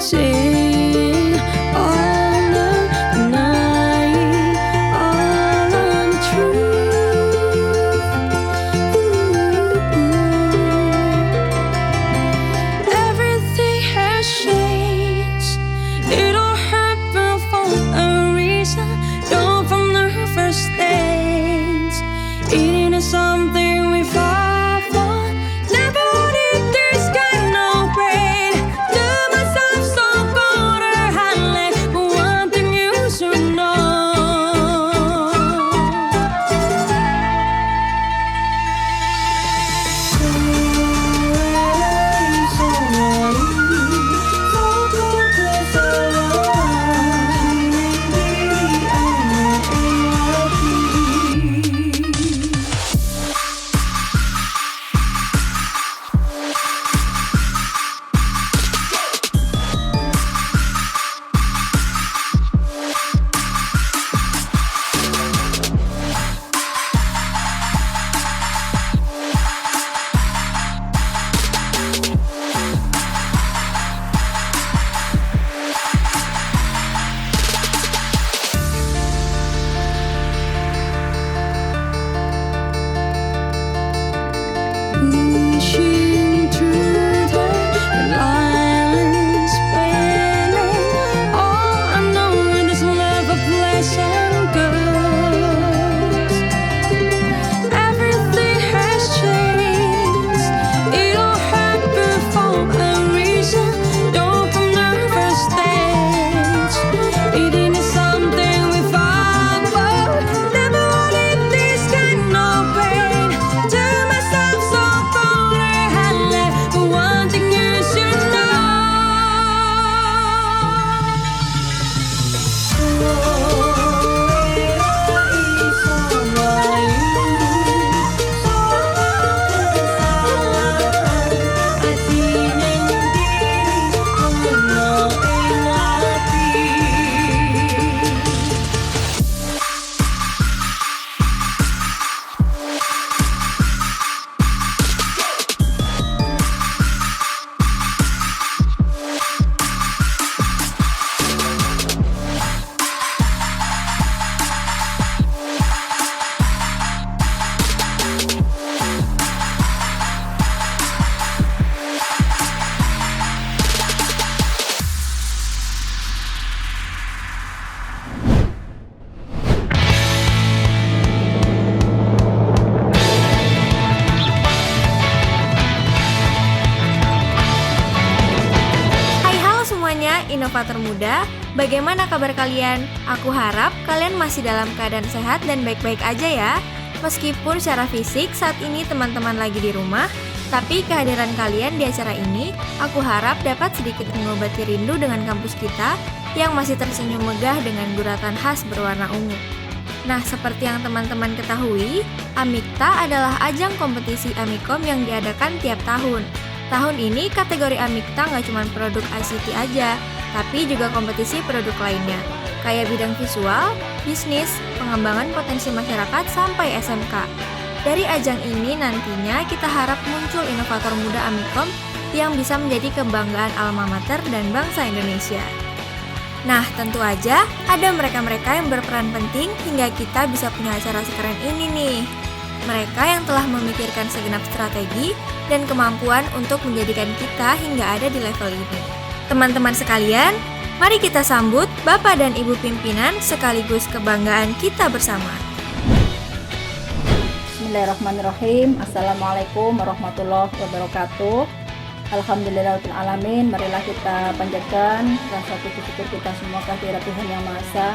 Sing all the night, all on the truth. Everything has changed. It all happened for a reason. Don't from the first days. It ain't something we fought for. Never did this kind of pain. Do myself so good or highlight, but one thing you should know. Pushing through the lines, spinning. All I know is love of flesh and girls. Everything has changed. It all happened for a reason. Don't from the first stage. It ain't something we fought for. Never wanted this kind of pain. To myself so cold or highlight, but one thing you should know. Hai, halo semuanya, inovator muda. Bagaimana kabar kalian? Aku harap kalian masih dalam keadaan sehat dan baik-baik aja ya. Meskipun secara fisik saat ini teman-teman lagi di rumah, tapi kehadiran kalian di acara ini, aku harap dapat sedikit mengobati rindu dengan kampus kita yang masih tersenyum megah dengan guratan khas berwarna ungu. Nah, seperti yang teman-teman ketahui, Amikta adalah ajang kompetisi Amikom yang diadakan tiap tahun. Tahun ini kategori Amikta nggak cuma produk ICT aja, tapi juga kompetisi produk lainnya, kayak bidang visual, bisnis, pengembangan potensi masyarakat, sampai SMK. Dari ajang ini nantinya kita harap muncul inovator muda Amikom yang bisa menjadi kebanggaan alma mater dan bangsa Indonesia. Nah, tentu aja ada mereka-mereka yang berperan penting hingga kita bisa punya acara sekeren ini nih. Mereka yang telah memikirkan segenap strategi dan kemampuan untuk menjadikan kita hingga ada di level ini. Teman-teman sekalian, mari kita sambut Bapak dan Ibu pimpinan sekaligus kebanggaan kita bersama. Bismillahirrahmanirrahim. Assalamualaikum warahmatullahi wabarakatuh. Alhamdulillahirrahmanirrahim. Marilah kita panjatkan rasa puji syukur kita semua kehadirat Tuhan Yang Maha Esa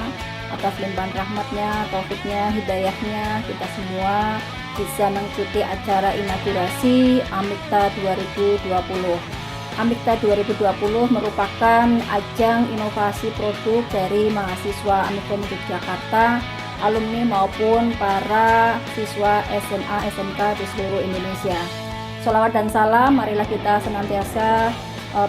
atas limpahan rahmatnya, taufiknya, hidayahnya. Kita semua bisa mengikuti acara inaugurasi Amikta 2020. Amikta 2020 merupakan ajang inovasi produk dari mahasiswa Amikom Yogyakarta, alumni maupun para siswa SMA SMK di seluruh Indonesia. Sholawat dan salam marilah kita senantiasa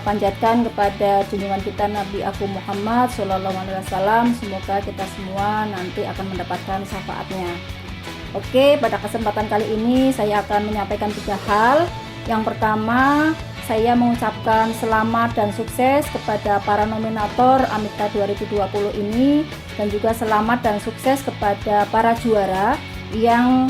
panjatkan kepada junjungan kita Nabi Agung Muhammad Sallallahu Alaihi Wasallam. Semoga kita semua nanti akan mendapatkan syafaatnya. Oke, pada kesempatan kali ini saya akan menyampaikan 3 hal. Yang pertama, saya mengucapkan selamat dan sukses kepada para nominator Amikta 2020 ini, dan juga selamat dan sukses kepada para juara yang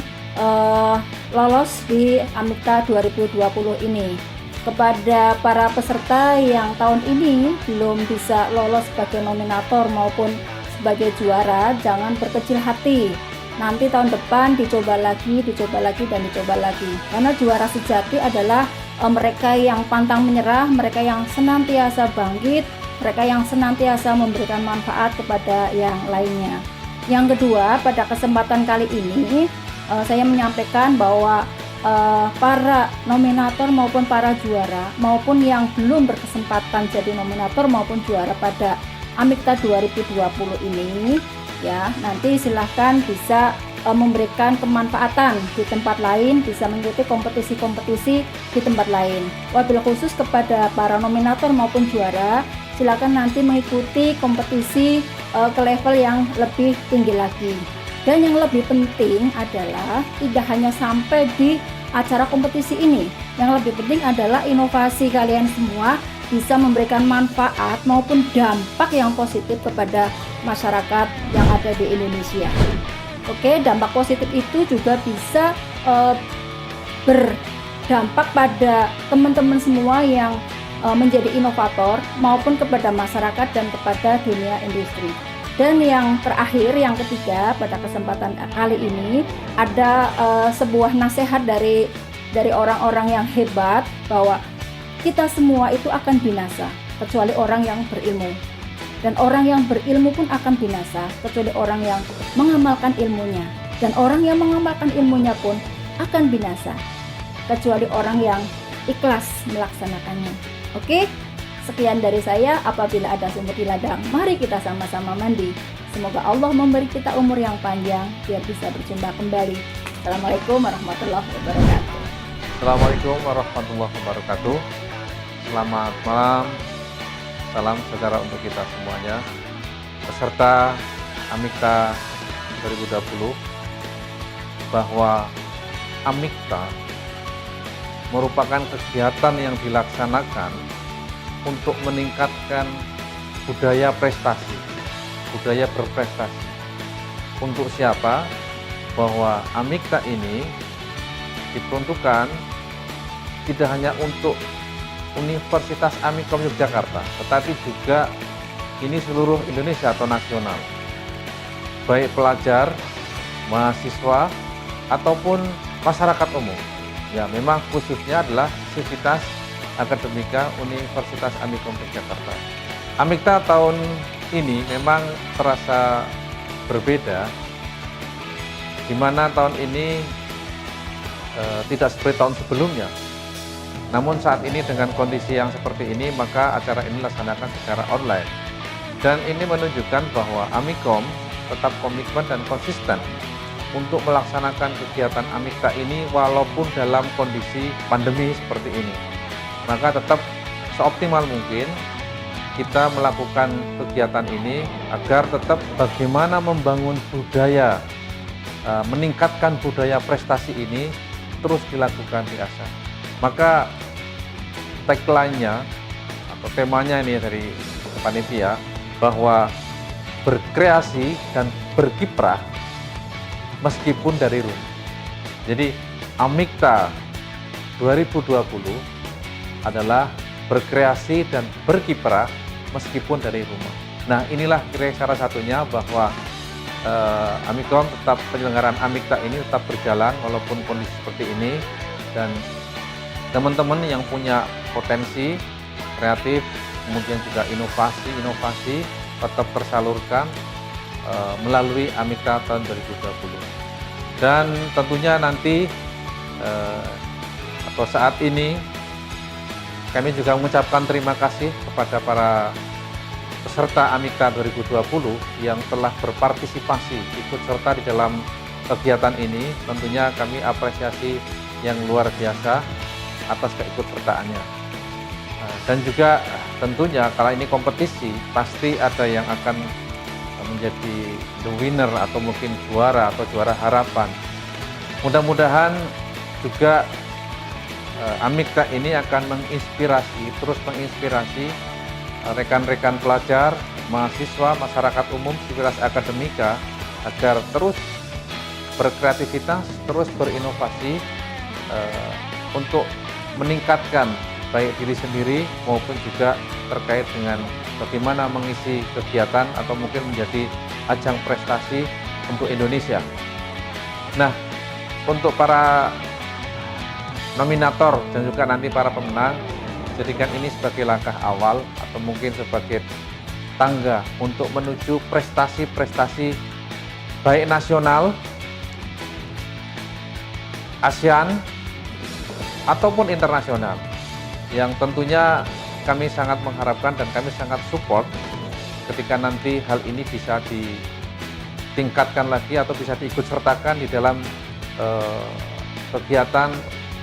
lolos di Amikta 2020 ini. Kepada para peserta yang tahun ini belum bisa lolos sebagai nominator maupun sebagai juara, jangan berkecil hati. Nanti tahun depan dicoba lagi, dan dicoba lagi. Karena juara sejati adalah mereka yang pantang menyerah, mereka yang senantiasa bangkit, mereka yang senantiasa memberikan manfaat kepada yang lainnya. Yang kedua, pada kesempatan kali ini saya menyampaikan bahwa para nominator maupun para juara maupun yang belum berkesempatan jadi nominator maupun juara pada Amikta 2020 ini, ya, nanti silahkan bisa memberikan kemanfaatan di tempat lain, bisa mengikuti kompetisi-kompetisi di tempat lain. Wabil khusus kepada para nominator maupun juara, silakan nanti mengikuti kompetisi ke level yang lebih tinggi lagi. Dan yang lebih penting adalah tidak hanya sampai di acara kompetisi ini. Yang lebih penting adalah inovasi kalian semua bisa memberikan manfaat maupun dampak yang positif kepada masyarakat yang ada di Indonesia. Oke, dampak positif itu juga bisa berdampak pada teman-teman semua yang menjadi inovator maupun kepada masyarakat dan kepada dunia industri. Dan yang terakhir, yang ketiga, pada kesempatan kali ini ada sebuah nasihat dari orang-orang yang hebat bahwa kita semua itu akan binasa kecuali orang yang berilmu, dan orang yang berilmu pun akan binasa kecuali orang yang mengamalkan ilmunya, dan orang yang mengamalkan ilmunya pun akan binasa kecuali orang yang ikhlas melaksanakannya. Oke, sekian dari saya. Apabila ada sumur di ladang, mari kita sama-sama mandi. Semoga Allah memberi kita umur yang panjang biar bisa berjumpa kembali. Assalamualaikum warahmatullahi wabarakatuh. Assalamualaikum warahmatullahi wabarakatuh. Selamat malam, salam sejahtera untuk kita semuanya. Peserta Amikta 2020, bahwa Amikta merupakan kegiatan yang dilaksanakan untuk meningkatkan budaya prestasi, budaya berprestasi. Untuk siapa? Bahwa Amikta ini diperuntukkan tidak hanya untuk Universitas Amikom Yogyakarta, tetapi juga ini seluruh Indonesia atau nasional, baik pelajar, mahasiswa, ataupun masyarakat umum. Ya, memang khususnya adalah Sivitas Akademika Universitas Amikom Yogyakarta. Amikta tahun ini memang terasa berbeda, di mana tahun ini tidak seperti tahun sebelumnya. Namun saat ini dengan kondisi yang seperti ini, maka acara ini dilaksanakan secara online. Dan ini menunjukkan bahwa Amikom tetap komitmen dan konsisten untuk melaksanakan kegiatan Amikta ini walaupun dalam kondisi pandemi seperti ini. Maka tetap seoptimal mungkin kita melakukan kegiatan ini agar tetap bagaimana membangun budaya, meningkatkan budaya prestasi ini terus dilakukan diasah. Maka tagline-nya atau temanya ini dari panitia bahwa berkreasi dan berkiprah meskipun dari rumah. Jadi Amikta 2020 adalah berkreasi dan berkiprah meskipun dari rumah. Nah, inilah kira salah satunya bahwa Amikom tetap, penyelenggaraan Amikta ini tetap berjalan walaupun kondisi seperti ini, dan teman-teman yang punya potensi kreatif, kemudian juga inovasi tetap tersalurkan melalui Amikta tahun 2020. Dan tentunya nanti atau saat ini kami juga mengucapkan terima kasih kepada para peserta Amikta 2020 yang telah berpartisipasi ikut serta di dalam kegiatan ini. Tentunya kami apresiasi yang luar biasa atas keikutsertaannya. Dan juga tentunya kalau ini kompetisi, pasti ada yang akan menjadi the winner atau mungkin juara atau juara harapan. Mudah-mudahan juga Amikta ini akan terus menginspirasi rekan-rekan pelajar, mahasiswa, masyarakat umum, sivitas akademika agar terus berkreativitas, terus berinovasi untuk meningkatkan baik diri sendiri maupun juga terkait dengan bagaimana mengisi kegiatan atau mungkin menjadi ajang prestasi untuk Indonesia. Nah, untuk para nominator dan juga nanti para pemenang, jadikan ini sebagai langkah awal atau mungkin sebagai tangga untuk menuju prestasi-prestasi baik nasional, ASEAN, ataupun internasional, yang tentunya kami sangat mengharapkan dan kami sangat support ketika nanti hal ini bisa ditingkatkan lagi atau bisa diikut sertakan di dalam kegiatan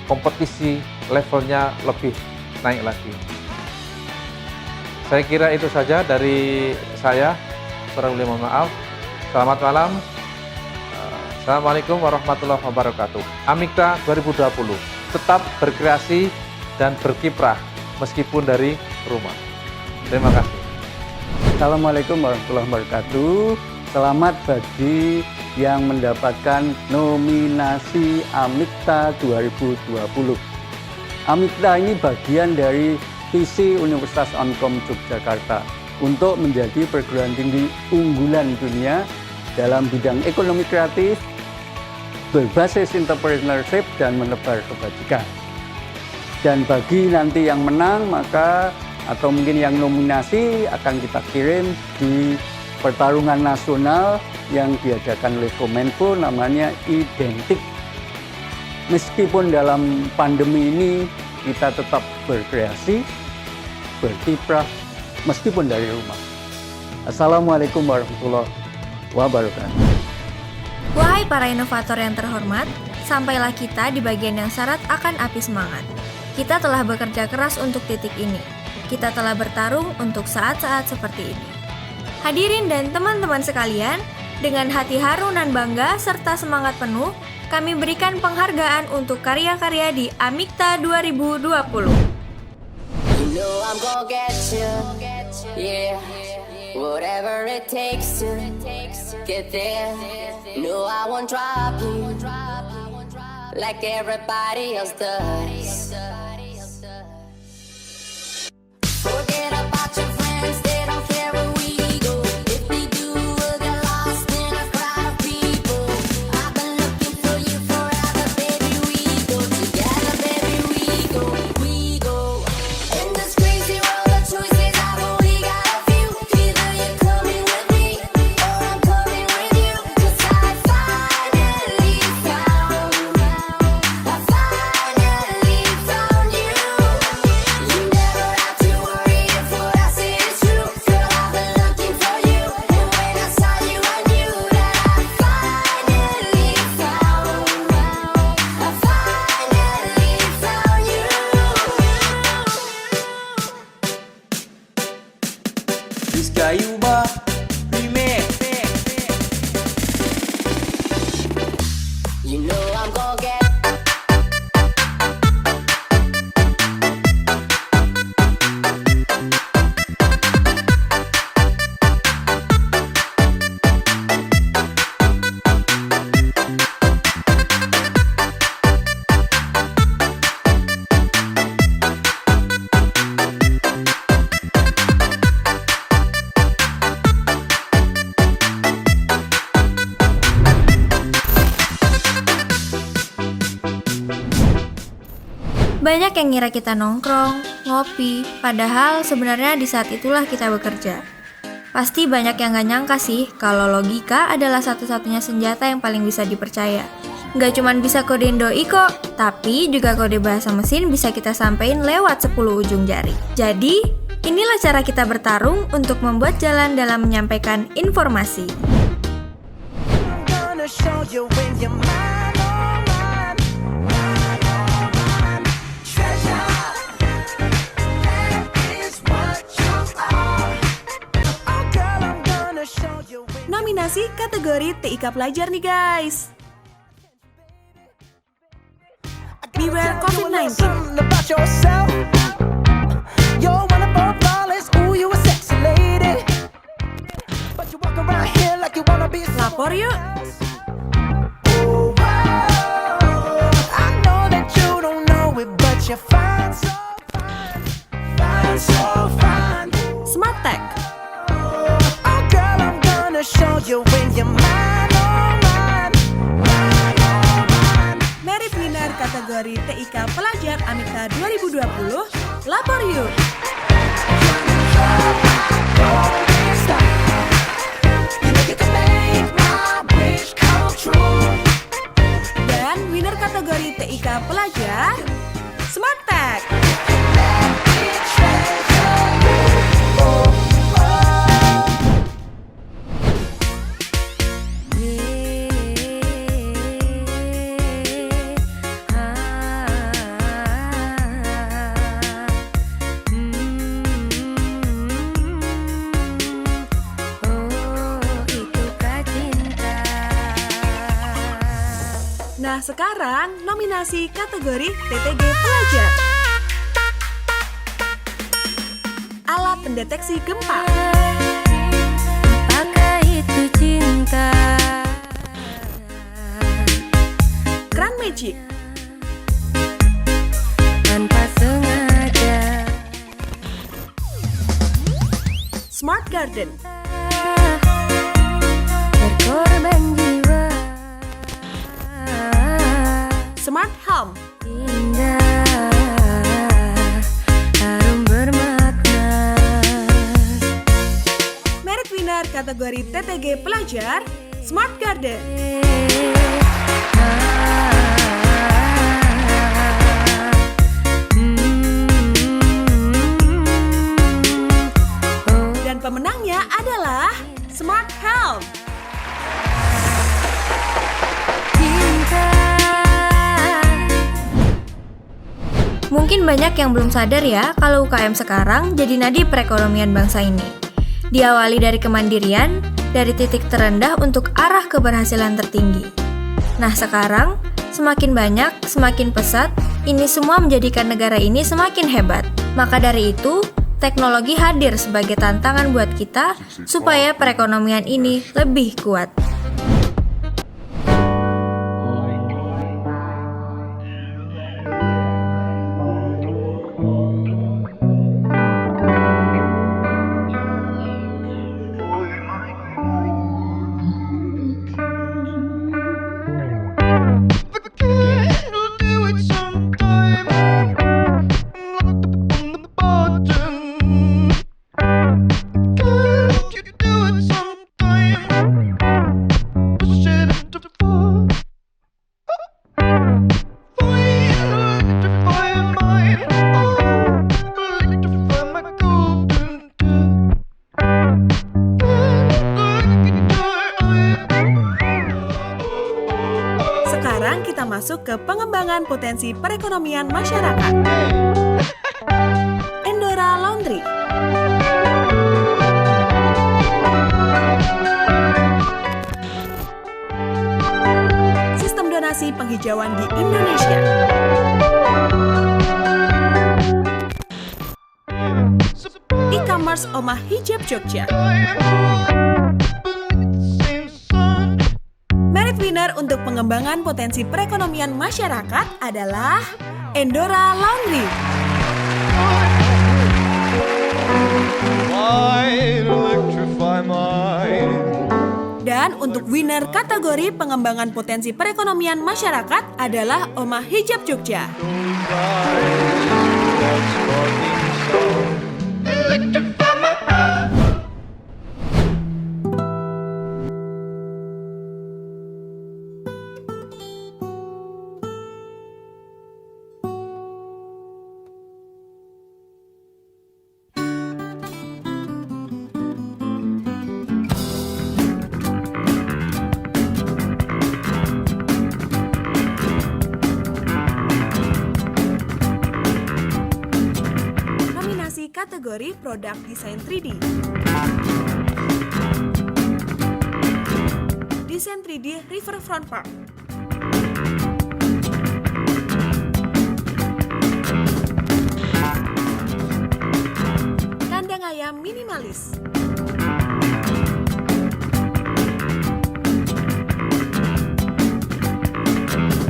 kompetisi levelnya lebih naik lagi. Saya kira itu saja dari saya. Kurang lebih mohon maaf. Selamat malam. Assalamualaikum warahmatullahi wabarakatuh. Amikta 2020 tetap berkreasi dan berkiprah meskipun dari rumah. Terima kasih. Assalamualaikum warahmatullahi wabarakatuh. Selamat bagi yang mendapatkan nominasi Amikta 2020. Amikta ini bagian dari visi Universitas Ankom Yogyakarta untuk menjadi perguruan tinggi unggulan dunia dalam bidang ekonomi kreatif, berbasis entrepreneurship dan menebar kebajikan. Dan bagi nanti yang menang atau mungkin yang nominasi akan kita kirim di pertarungan nasional yang diadakan oleh Kominfo, namanya Identik. Meskipun dalam pandemi ini kita tetap berkreasi, berkiprah meskipun dari rumah. Assalamualaikum warahmatullahi wabarakatuh. Wahai para inovator yang terhormat, sampailah kita di bagian yang syarat akan api semangat. Kita telah bekerja keras untuk titik ini. Kita telah bertarung untuk saat-saat seperti ini. Hadirin dan teman-teman sekalian, dengan hati haru dan bangga serta semangat penuh, kami berikan penghargaan untuk karya-karya di Amikta 2020. You know I'm gonna get you, yeah. Whatever it takes to get there. No, I won't drop you like everybody else does. Forget about your friends, they don't care where we go. If we do, we'll get lost in a crowd of people. I've been looking for you forever, baby. We go together, baby. We go. In this crazy world of choices, I've only got a few. Either you're coming with me, or I'm coming with you. 'Cause I finally found you. You never have to worry if what I say is true. Girl, I've been looking for you, and when I saw you, I knew that I finally found you. Rizka Yuba Remix. You know I'm gonna get. Banyak yang ngira kita nongkrong, ngopi, padahal sebenarnya di saat itulah kita bekerja. Pasti banyak yang gak nyangka sih kalau logika adalah satu-satunya senjata yang paling bisa dipercaya. Gak cuman bisa kodein doi kok, tapi juga kode bahasa mesin bisa kita sampein lewat 10 ujung jari. Jadi, inilah cara kita bertarung untuk membuat jalan dalam menyampaikan informasi. I'm gonna show you when you're mine, oh mine, mine, oh mine. Treasure, that is what you are. Oh girl, I'm gonna show you when. Nominasi kategori TIK pelajar nih guys. Beware COVID-19. Something about yourself. You're wonderful, flawless. Ooh, you a sexy lady. But you walk around here like you wanna be Lapor yuk. Ooh, wow. I know that you don't know it, but you're fine, so fine. Fine, so fine. Smart Tech. Oh, girl, I'm gonna show you when you're mine, oh, mine. Mine, oh, mine. Merit winner kategori TIK Pelajar Amikta 2020, lapor yuk. Dan winner kategori TIK Pelajar, Smart Tech. Nah, sekarang nominasi kategori TTG Pelajar. Alat pendeteksi gempa. Apakah itu cinta? Kran Magic. Tanpa sengaja Smart Garden. berkorban jiwa. Smart Home. Indah, harum bermakna. Merit winner kategori TTG Pelajar, Smart Garden. Dan pemenangnya adalah Smart Home. Mungkin banyak yang belum sadar ya kalau UKM sekarang jadi nadi perekonomian bangsa ini. Diawali dari kemandirian, dari titik terendah untuk arah keberhasilan tertinggi. Nah sekarang, semakin banyak, semakin pesat, ini semua menjadikan negara ini semakin hebat. Maka dari itu, teknologi hadir sebagai tantangan buat kita supaya perekonomian ini lebih kuat. Sekarang kita masuk ke pengembangan potensi perekonomian masyarakat. Endora Laundry. Sistem donasi penghijauan di Indonesia. E-commerce Omah Hijab Jogja. Merit winner untuk pengembangan potensi perekonomian masyarakat adalah Endora Laundry. Dan untuk winner kategori pengembangan potensi perekonomian masyarakat adalah Omah Hijab Jogja. Kategori produk desain 3D. Desain 3D Riverfront Park. dunia minimalis.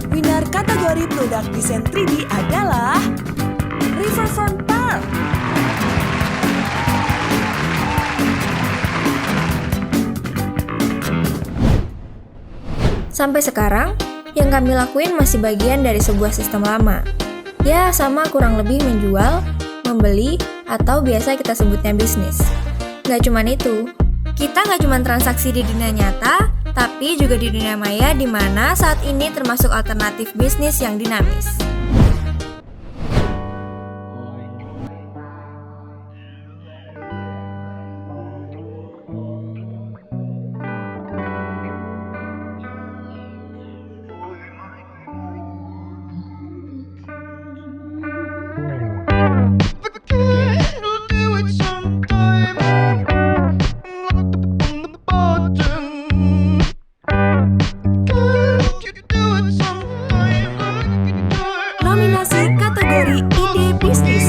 Winner kategori produk desain 3D adalah Riverfront Park. Sampai sekarang, yang kami lakuin masih bagian dari sebuah sistem lama. Ya, sama kurang lebih menjual, membeli, atau biasa kita sebutnya bisnis. Nggak cuman itu, kita nggak cuman transaksi di dunia nyata, tapi juga di dunia maya di mana saat ini termasuk alternatif bisnis yang dinamis. Nominasi kategori ide bisnis.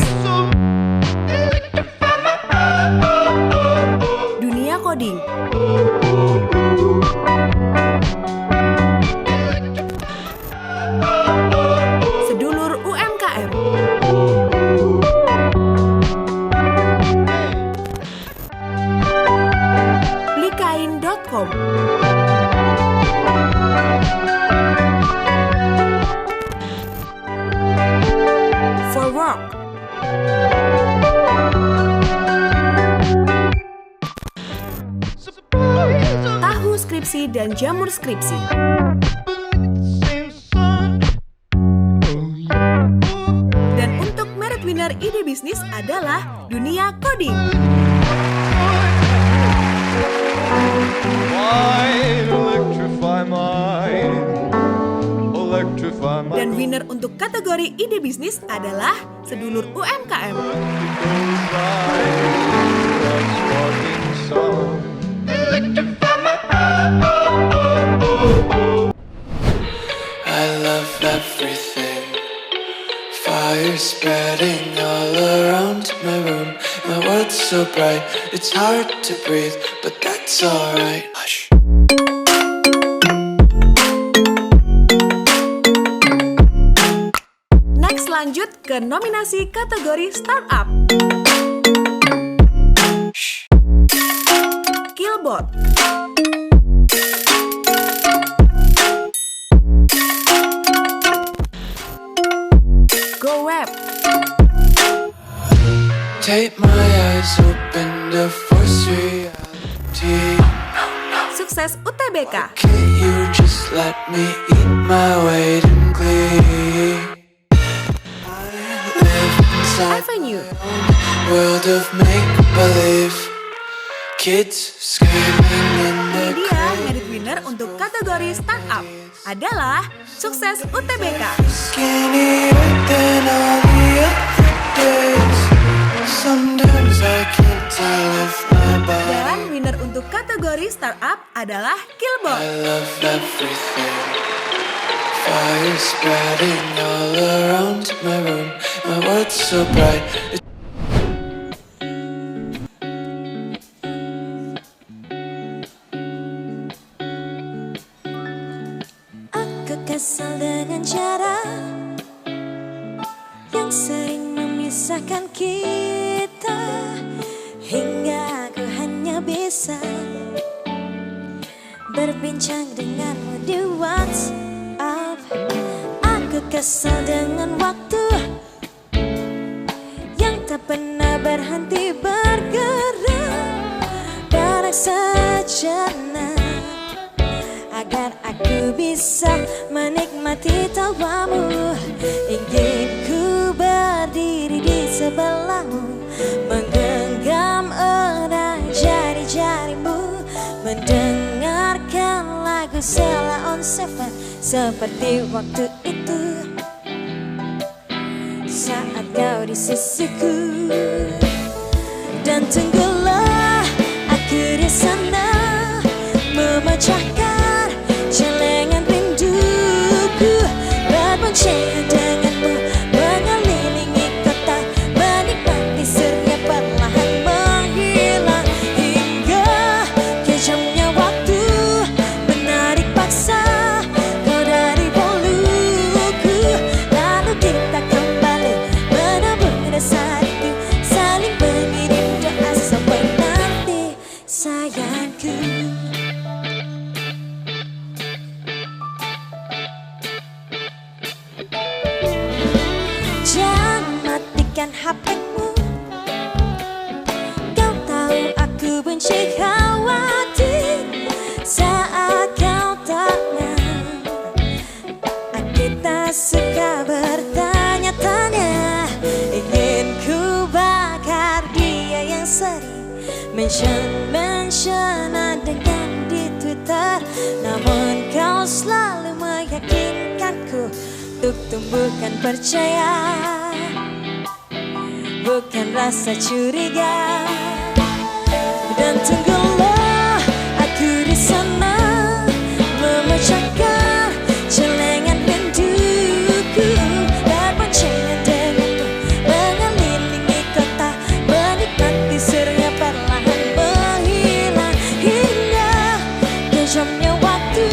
Dunia coding. Sedulur UMKM. Blikain.com. For work. Tahu skripsi dan jamur skripsi. Dan untuk merit winner ide bisnis adalah Dunia Coding. Dan winner untuk kategori ide bisnis adalah Sedulur UMKM. I love everything. Fire spreading all around my room. My world's so bright, it's hard to breathe, but that's alright. Hush. Next lanjut ke nominasi kategori startup. Killbot. GoWeb. Take my eyes open to force reality. Sukses UTBK. Can't you just let me eat my weight in glee? I live inside Avenue. world of make-believe. Kids screaming in the Ini dia merit winner untuk kategori startup adalah Sukses UTBK. skinnier than all the other days. Sometimes I can't tell if my body. Dan winner untuk kategori startup adalah Killbot. I love everything. Fire spreading all around my room. My world's so bright. Aku kesal dengan cara yang sering memisahkan kita, hingga aku hanya bisa berbincang denganmu di WhatsApp. Aku kesal dengan waktu yang tak pernah berhenti bergerak, dan sejenak agar aku bisa menikmati tawamu. Ingin ku berdiri di sebelahmu, menggenggam erat jari-jarimu, mendengarkan lagu Sheila on Seven seperti waktu itu saat kau di sisiku. Dan tunggulah aku di sana memecahkan celengan rinduku, berboncengan denganmu, mengelilingi kota, menikmati surya perlahan menghilang. kunci khawatir saat kau tangan. Kita suka bertanya-tanya, ingin ku bakar dia yang sering mention-mentionan dengan di Twitter. Namun kau selalu meyakinkanku untuk tumbuhkan percaya, bukan rasa curiga. Dan tunggulah aku di sana memecahkan celengan rinduku, berboncengan denganmu mengelilingi kota, menikmati surya perlahan menghilang hingga kejamnya waktu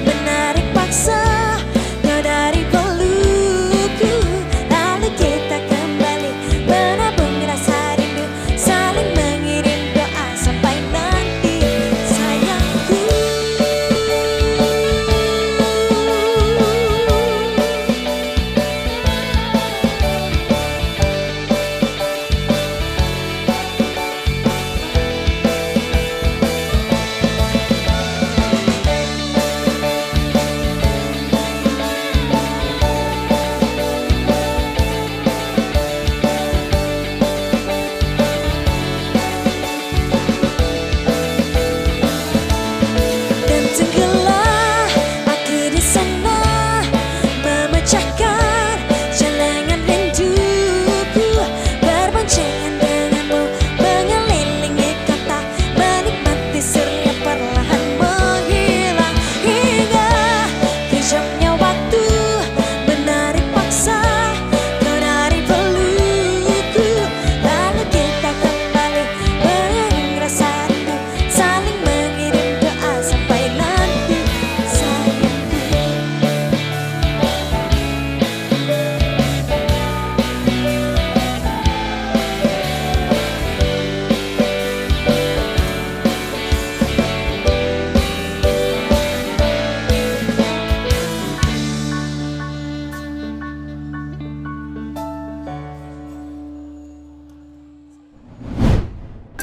menarik paksa kau dari pelukku. Lalu kita kembali menabung rasa rindu, saling mengirim doa sampai nanti sayangku. Dan tunggulah aku di sana memecahkan celengan rinduku, berboncengan denganmu mengelilingi kota, menikmati surya perlahan menghilang hingga kejamnya waktu menarik paksa kau dari pelukku. Lalu kita kembali mengirim rasa rindu, saling mengirim doa sampai nanti sayangku.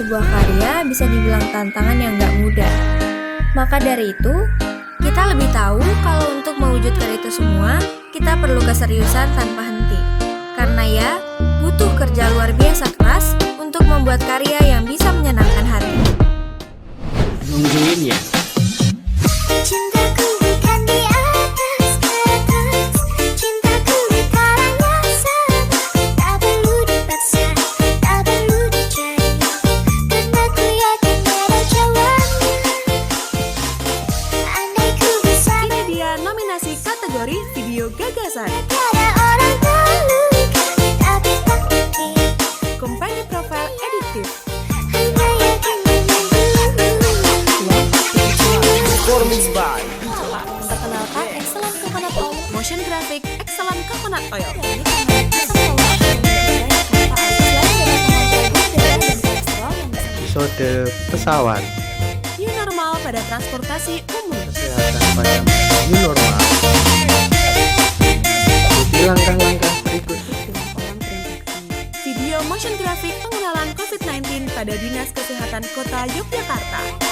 Sebuah karya bisa dibilang tantangan yang gak mudah. Maka dari itu, kita lebih tahu kalau untuk mewujudkan itu semua, kita perlu keseriusan tanpa henti. Karena ya, butuh kerja luar biasa keras untuk membuat karya yang bisa menyenangkan hati. Nungguin ya. Cintaku bukan di atas kertas, cintaku di kalangan sahabat. Tak perlu dipaksa, tak perlu dicari, karena ku yakin ada jawabannya. Andai ku bisa Ini dia nominasi kategori video gagasan. berkata orang terluka, tapi tak mungkin Company Profile Editif, hanya yakin Performance by Perkenalkan, Excellent Coconut Oil. Motion Graphic, Excellent Coconut Oil, Episode pesawat New Normal pada transportasi umum, kesehatan pada new normal. Ikuti langkah-langkah berikut. video motion graphic pengenalan COVID-19 pada Dinas Kesehatan Kota Yogyakarta.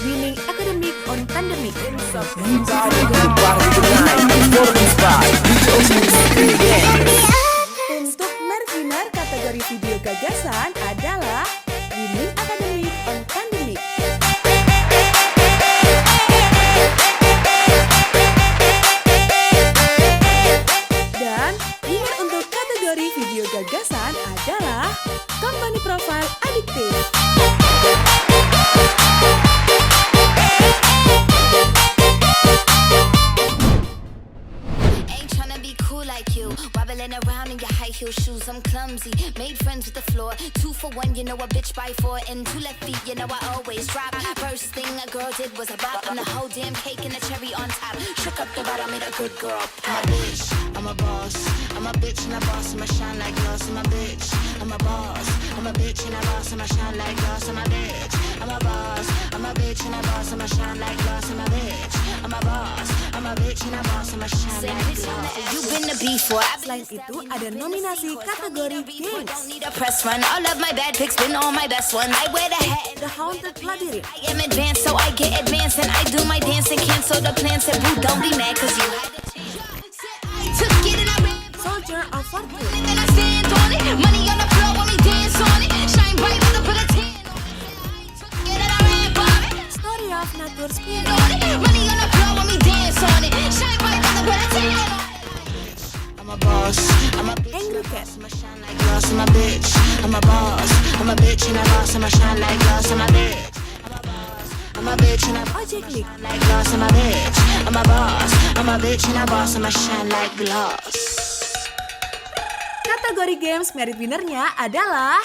Winning Academic on Pandemic. Untuk Merviner kategori video gagasan adalah Winning Academic on Pandemic. Dan winner untuk kategori video gagasan adalah Company Profile Addictive. Ain't tryna be cool like you, wobbling around in your high heel shoes. I'm clumsy, made friends with the floor. 2 for 1, you know a bitch by 4. And 2 left feet, you know I always drop. First thing a girl did was a bop, and the whole damn cake and the cherry on top. Shook up the bottom, made a good girl pop. I'm a bitch, I'm a boss, I'm I'm a bitch and a boss, I'ma shine like glass. I'm a bitch, I'm a boss. I'm a bitch and a boss, I'ma shine like glass. I'm a bitch, I'm a boss. I'm a bitch and a boss, I'ma shine like glass. I'm a bitch, I'm a boss. I'm a bitch and a boss, I'ma shine like glass. You've been the before. Selain itu, ada nominasi kategori Games. Don't need a press run. All of my bad pics been on my best one. I wear the hat. The Haunted Labyrinth, I am advanced, so I get advanced and I do my dance and cancel the plans. And boo, don't be mad, cause you had the chance. I took it and I ran. Soldier of Fortune, And I stand on it. Money on the floor when we dance on it. Shine bright when I put a tan on it. I took it and I ran for it. Story of Nature Spirit, On it. Money on the floor when we dance on it. Shine bright when I put a tan on it. I'm a boss, I'm a bitch, Angry Cat, I'ma shine like glass. I'm a bitch, I'm a boss. I'm a bitch and a boss, I'ma shine like glass. I'm a bitch, I'm a boss. I'm a bitch and a Ojek League, like glass. I'm a bitch, I'm a boss. I'm a bitch and a boss, I'ma shine like glass. kategori Games merit winnernya adalah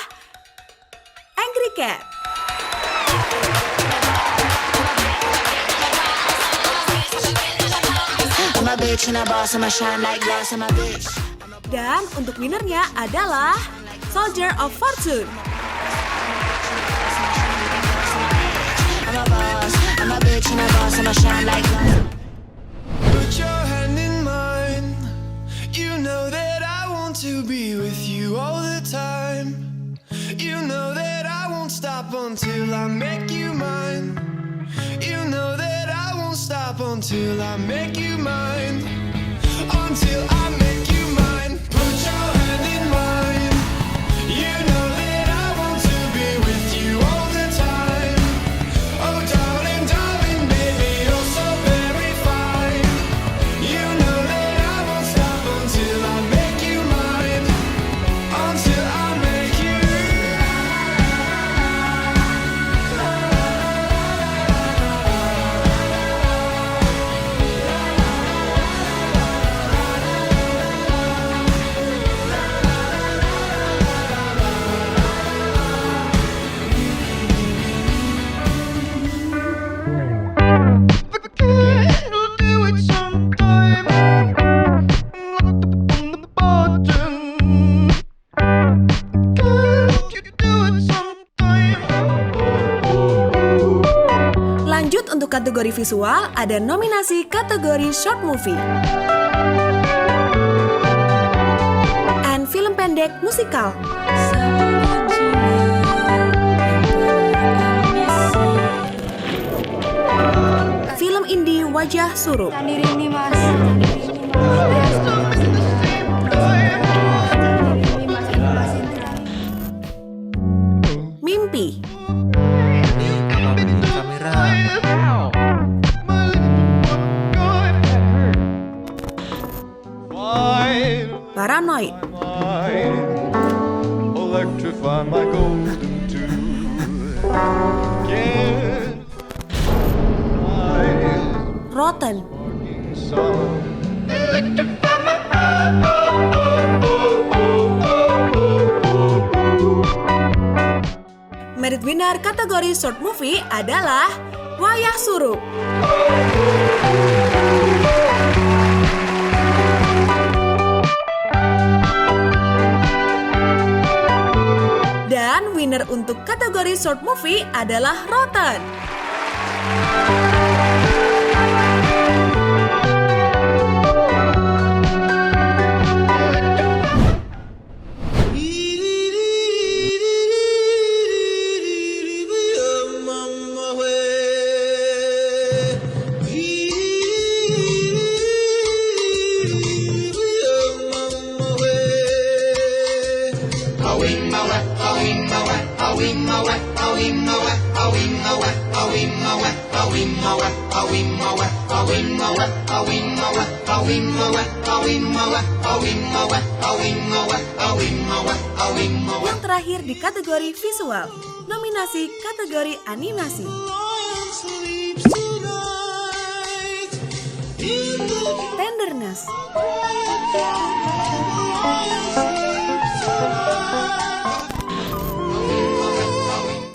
Angry Cat. I'm a bitch and a boss, I'ma shine like glass. I'm a bitch. Dan untuk winnernya adalah Soldier of Fortune. I'm a boss, I'm a bitch and a boss, I'ma shine like glass. Put your hand in mine. You know that I want to be with you all the time. You know that I won't stop until I make you mine. You know that I won't stop until I make you mine. Until I make you mine. Put your hand in mine. You know that I want to be with you all the time. Oh darling, darling, baby, you're so very fine. You know that I won't stop until I make you mine. Until I make you. We'll do it sometime. Locked up on the bottom. Can't you do it sometime? Lanjut untuk kategori visual, ada nominasi kategori Short Movie and film pendek musikal. Film indie Wajah Surup, Mimpi, Paranoid, Electrify my golden tooth. Get Rotten, some. merit winner kategori Short Movie adalah Wayah Surup. Dan winner untuk kategori Short Movie adalah Rotten. Yang terakhir di kategori visual, nominasi kategori animasi. Tenderness,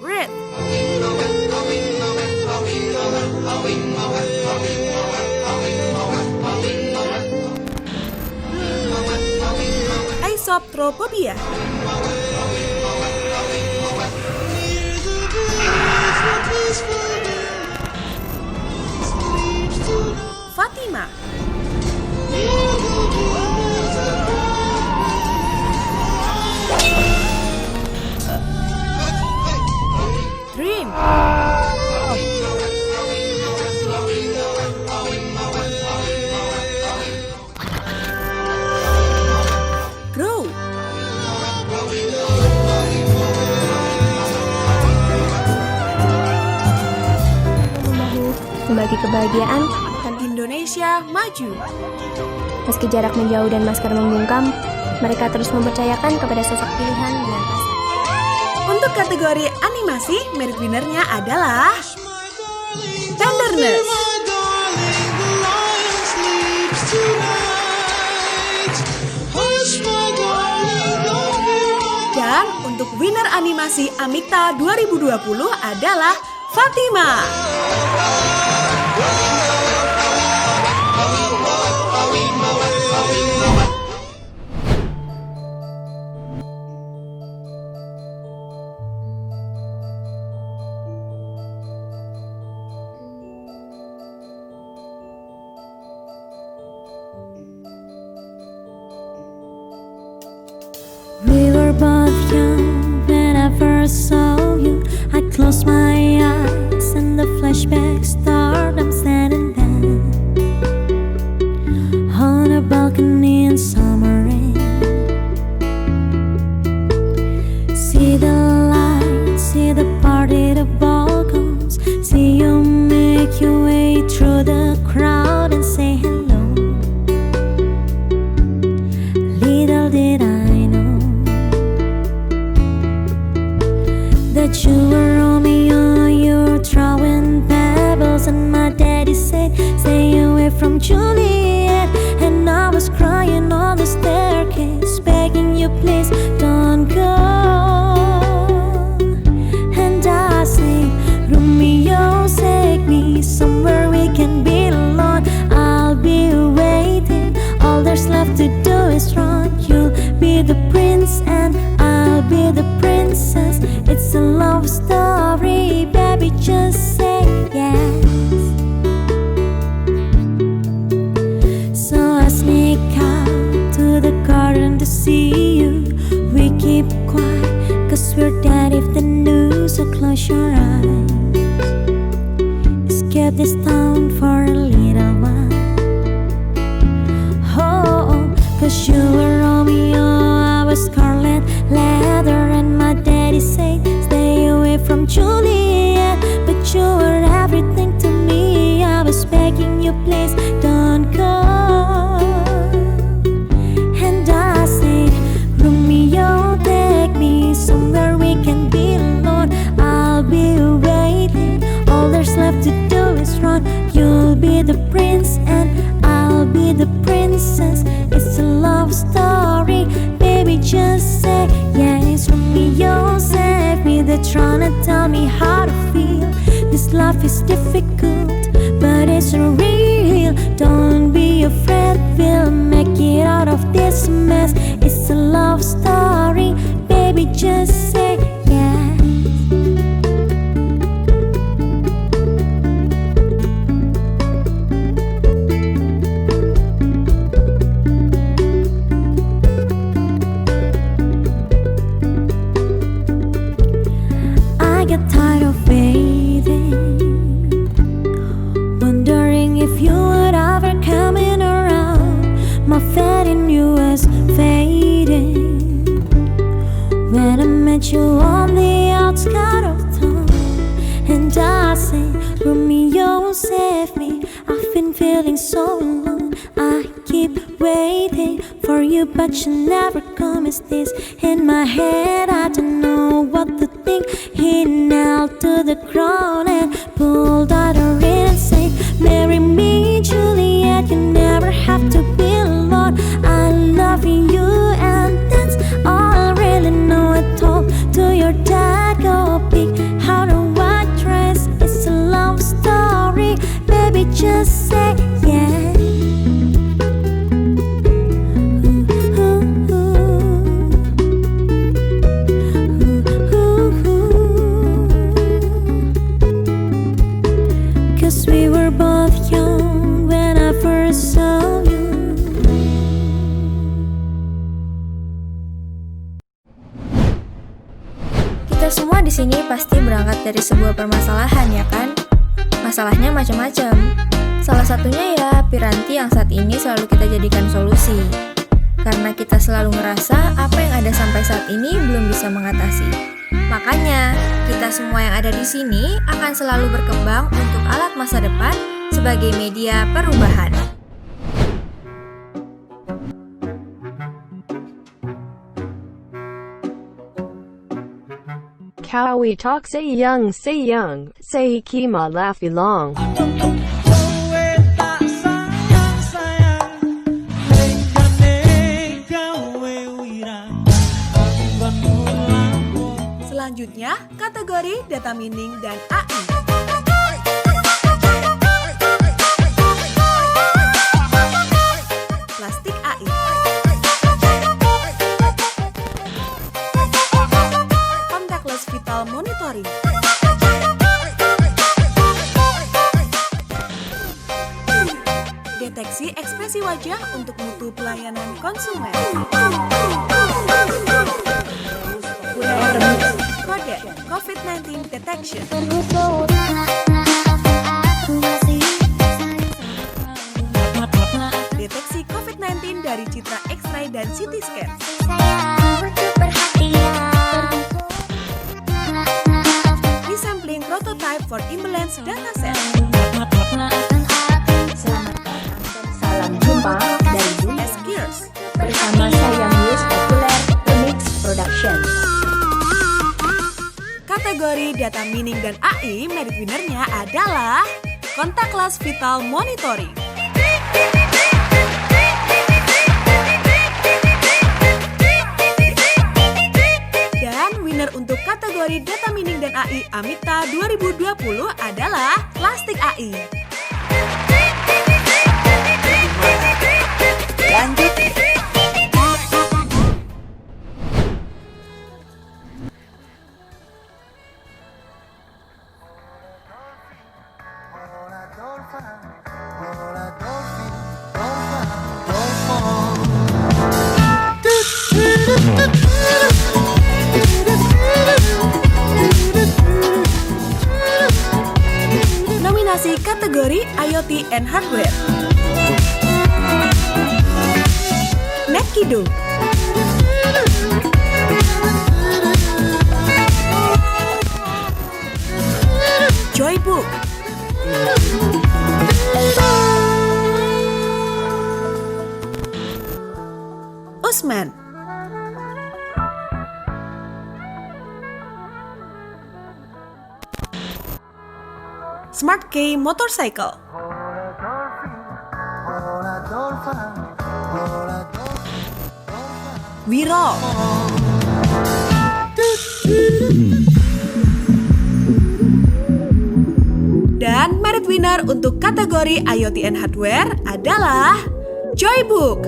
Red, Subtropobia. Fatima. Dream. Grow. Membagi kebahagiaan, Indonesia maju. meski jarak menjauh dan masker membungkam, mereka terus mempercayakan kepada sosok pilihan dengan rasa. Untuk kategori animasi, merit winnernya adalah Tenderness. Dan untuk winner animasi Amikta 2020 adalah Fatima. We were both young when I first saw you. I closed my eyes and the flashback started. I'm standing there on a balcony in summer rain. See the lights, see the party, the balcons. See you make your way through the crowd and say hello. Little did I know that you were Romeo, you're throwing pebbles. And my daddy said, stay away from Juliet. And I was crying on the staircase, begging you please don't go. And I say, Romeo, take me somewhere we can be alone. I'll be waiting, all there's left to do is run. You'll be the prince and I'll be the princess. It's a love story, baby, just say yes. So I sneak out to the garden to see you. We keep quiet, cause we're dead if the news. So close your eyes, escape this town for a little while. Oh, cause you were Romeo, I was Scarlet Leather. And my daddy said, stay away from Juliet. But you were everything to me, I was begging you please don't go. And I said, Romeo, take me somewhere we can be alone. I'll be waiting, all there's left to do is run. You'll be the prince and I'll be the princess. It's a love story, baby, just say yes. Romeo, save me, they're trying to tell me how to feel. This life is difficult, but it's real. Don't be afraid, we'll make it out of this mess. It's a love story, baby, just say yes. I get tired of waiting, wondering if you would ever coming around. My faith in you was fading when I met you on the outskirts of town. And I say, Romeo, save me, I've been feeling so alone. I keep waiting for you, but you never come. Is this in my head? I don't know what to think. He knelt to the ground and pulled out a ring and said, marry me, Juliet, you never have to be alone. I love you and that's all I really know. I told to your dad, go pick out a white dress. It's a love story, baby, just say yes. Ooh, ooh, ooh. semua di sini pasti berangkat dari sebuah permasalahan, ya kan? Masalahnya macam-macam. Salah satunya ya piranti yang saat ini selalu kita jadikan solusi. Karena kita selalu ngerasa apa yang ada sampai saat ini belum bisa mengatasi. Makanya, kita semua yang ada di sini akan selalu berkembang untuk alat masa depan sebagai media perubahan. Kawi talk say young, say kima laugh long. Selanjutnya, kategori data mining dan AI. Plastik AI. Contactless vital monitoring. Deteksi ekspresi wajah untuk mutu pelayanan konsumen. Kode COVID-19 detection. Deteksi COVID-19 dari citra X-ray dan CT scan. Resampling prototype for imbalance dataset. Salam jumpa dari Dunia Gears. bersama saya Miss Popular Remix Production. Kategori data mining dan AI, merit winnernya adalah Contactless Vital Monitoring. Dan winner untuk kategori data mining dan AI Amicta 2020 adalah Plastik AI. Lanjut. Nominasi kategori IoT and Hardware. Netkido. Joybook. Usman. Smart K Motorcycle. Wiro. Dan merit winner untuk kategori IoT and Hardware adalah Joybook.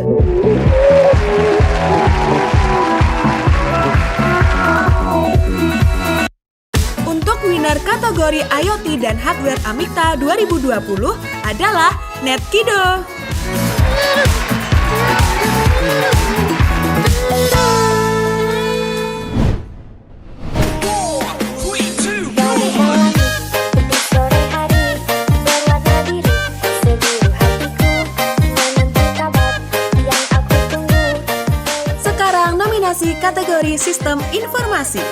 Untuk winner kategori IoT dan Hardware Amicta 2020 adalah Netkido. Sekarang nominasi kategori Sistem Informasi.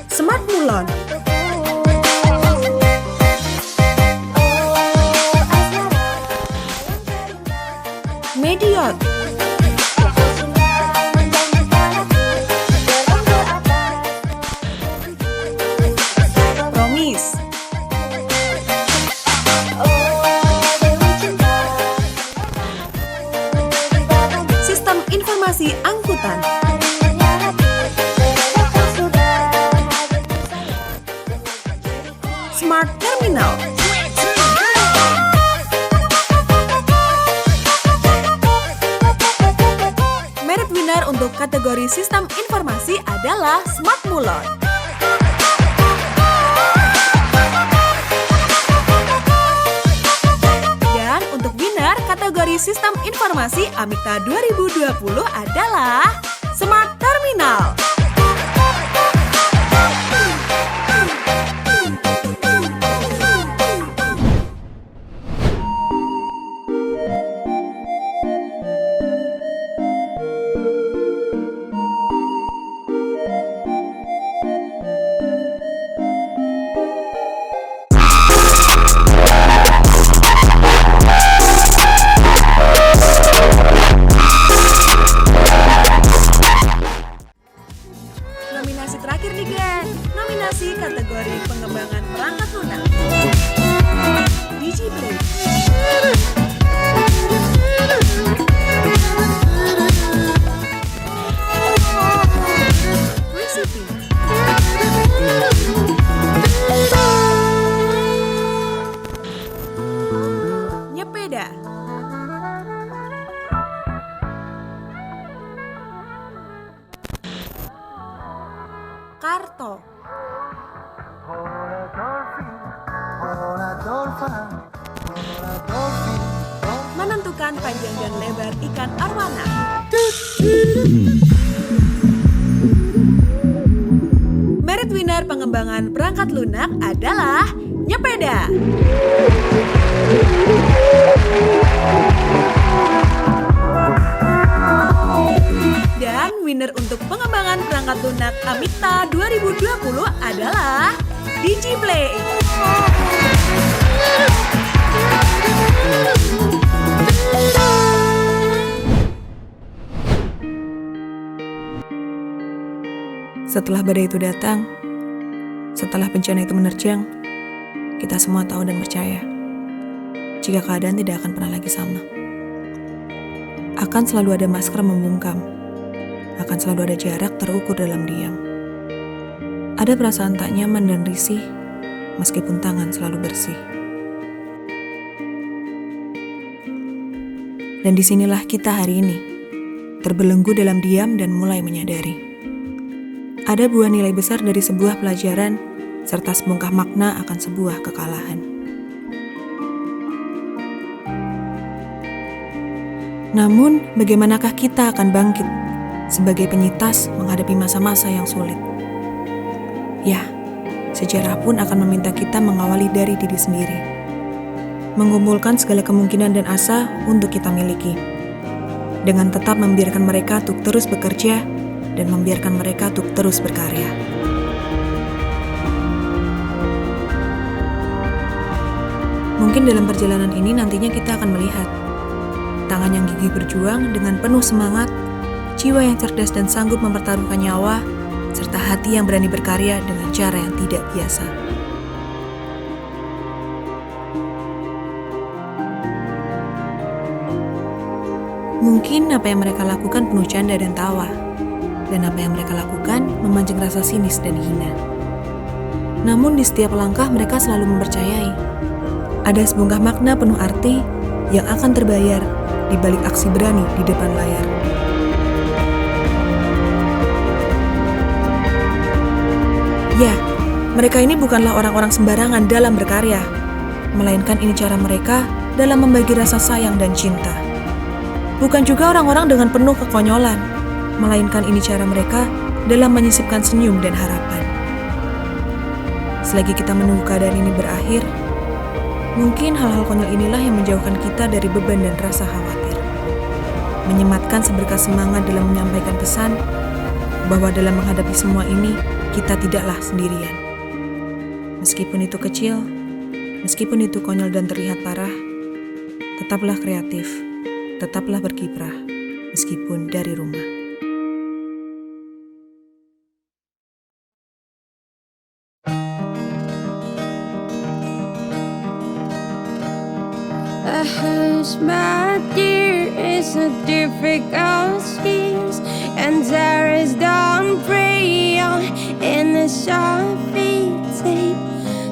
Smart Mulon. Mediot. Promise. Sistem Informasi Angkutan. Smart Terminal. Merit winner untuk kategori Sistem Informasi adalah Smart Mulon. Dan untuk winner kategori Sistem Informasi Amicta 2020 adalah Smart Terminal. Toto. Menentukan panjang dan lebar ikan arwana. Merit winner pengembangan perangkat lunak adalah Nyepeda. Dan winner untuk pengembangan perangkat lunak Amicta 2020 adalah Digiplay. Setelah badai itu datang, setelah bencana itu menerjang, kita semua tahu dan percaya jika keadaan tidak akan pernah lagi sama. Akan selalu ada masker membungkam, akan selalu ada jarak terukur dalam diam. Ada perasaan tak nyaman dan risih, meskipun tangan selalu bersih. Dan disinilah kita hari ini, terbelenggu dalam diam dan mulai menyadari. Ada buah nilai besar dari sebuah pelajaran, serta sebongkah makna akan sebuah kekalahan. Namun, bagaimanakah kita akan bangkit sebagai penyitas menghadapi masa-masa yang sulit? Ya, sejarah pun akan meminta kita mengawali dari diri sendiri, mengumpulkan segala kemungkinan dan asa untuk kita miliki, dengan tetap membiarkan mereka untuk terus bekerja dan membiarkan mereka untuk terus berkarya. Mungkin dalam perjalanan ini nantinya kita akan melihat tangan yang gigih berjuang dengan penuh semangat, jiwa yang cerdas dan sanggup mempertaruhkan nyawa, serta hati yang berani berkarya dengan cara yang tidak biasa. Mungkin apa yang mereka lakukan penuh canda dan tawa, dan apa yang mereka lakukan memancing rasa sinis dan hina. Namun di setiap langkah mereka selalu mempercayai ada sebongkah makna penuh arti yang akan terbayar di balik aksi berani di depan layar. Ya, mereka ini bukanlah orang-orang sembarangan dalam berkarya, melainkan ini cara mereka dalam membagi rasa sayang dan cinta. Bukan juga orang-orang dengan penuh kekonyolan, melainkan ini cara mereka dalam menyisipkan senyum dan harapan. Selagi kita menunggu keadaan ini berakhir, mungkin hal-hal konyol inilah yang menjauhkan kita dari beban dan rasa khawatir. Menyematkan seberkas semangat dalam menyampaikan pesan bahwa dalam menghadapi semua ini, kita tidaklah sendirian. Meskipun itu kecil, meskipun itu konyol dan terlihat parah, tetaplah kreatif, tetaplah berkiprah, meskipun dari rumah. A hush, my dear, is a difficult speech, and there is dawn prayer in the softly tape.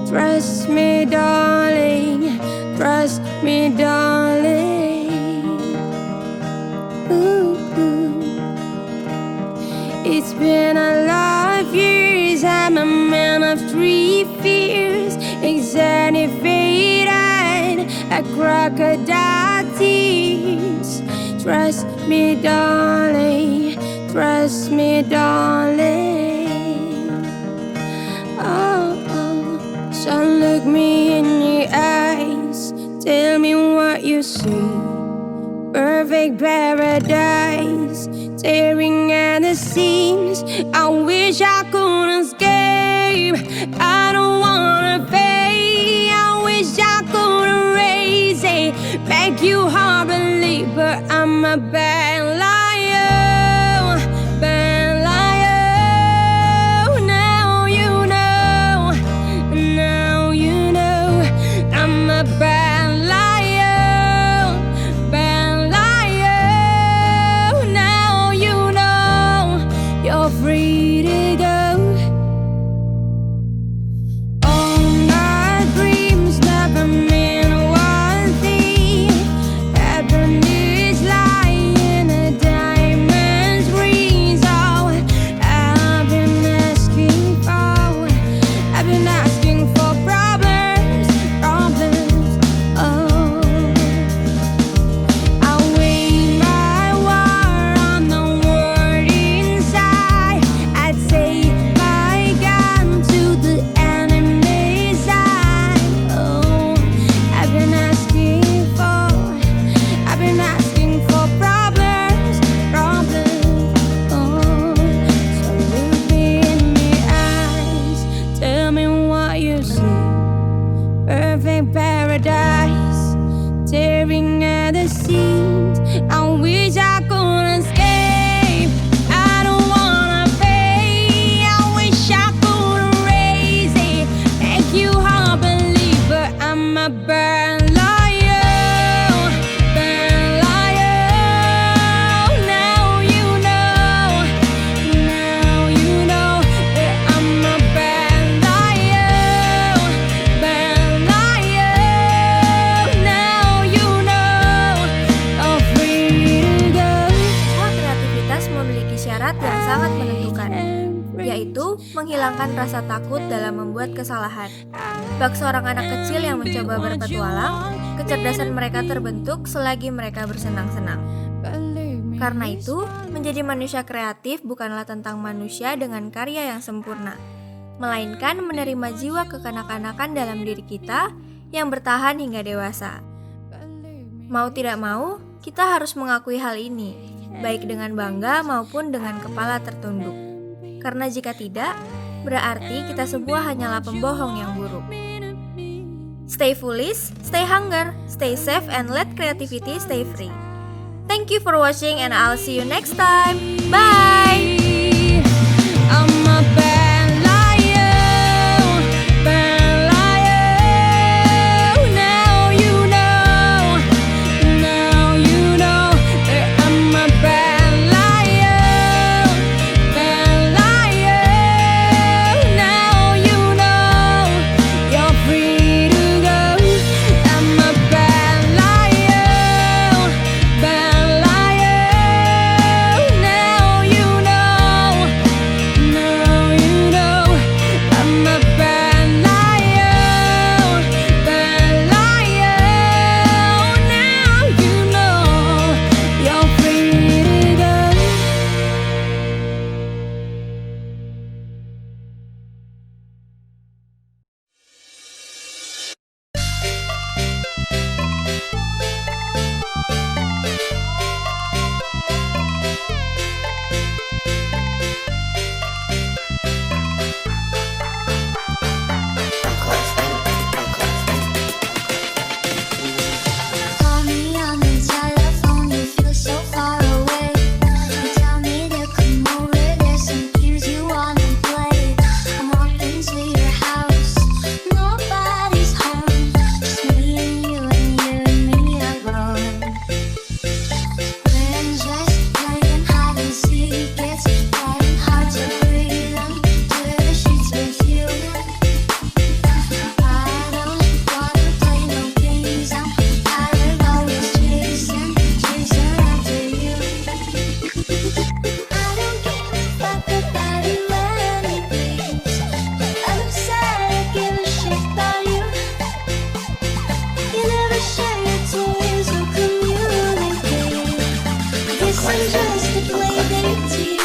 Trust me, darling, trust me, darling. Ooh, ooh. It's been a lot of years, I'm a man of three fears, exaggerated, a crocodile tears. Trust me, darling, trust me, darling. Oh, oh, so look me in the eyes, tell me what you see. Perfect paradise, tearing at the seams. I wish I could escape, I don't wanna pay. I wish I could erase it, make you hard believe, but I'm a bad liar, bad liar. Now you know, now you know, I'm a bad liar, bad liar. Now you know, you're free to go. All my dreams never meant one thing. Happiness lying in a itu menghilangkan rasa takut dalam membuat kesalahan. Bak seorang anak kecil yang mencoba berpetualang, kecerdasan mereka terbentuk selagi mereka bersenang-senang. Karena itu, menjadi manusia kreatif bukanlah tentang manusia dengan karya yang sempurna, melainkan menerima jiwa kekanak-kanakan dalam diri kita yang bertahan hingga dewasa. Mau tidak mau, kita harus mengakui hal ini, baik dengan bangga maupun dengan kepala tertunduk. Karena jika tidak, berarti kita semua hanyalah pembohong yang buruk. Stay foolish, stay hunger, stay safe, and let creativity stay free. Thank you for watching and I'll see you next time. Bye! I'm a bad liar, bad liar. Now you know that I'm a bad liar, bad liar. Now you know you're free to go. I'm a bad liar, bad liar. Now you know. Now you know I'm a bad liar, bad liar. Now you know you're free to go. Call me on the telephone, you feel so far away. You tell me to come over, there's some games you wanna play. I'm walking to your house, nobody's home, just me and you and me alone. We're just playing hide and seek, it's getting hard to breathe under the sheets with you. I don't wanna play no games, I'm tired of always chasing after you. I don't give a fuck about you anyways. I'm sad, I give a shit about you. You never share your tears or communicate. I guess I'm just a play date to you.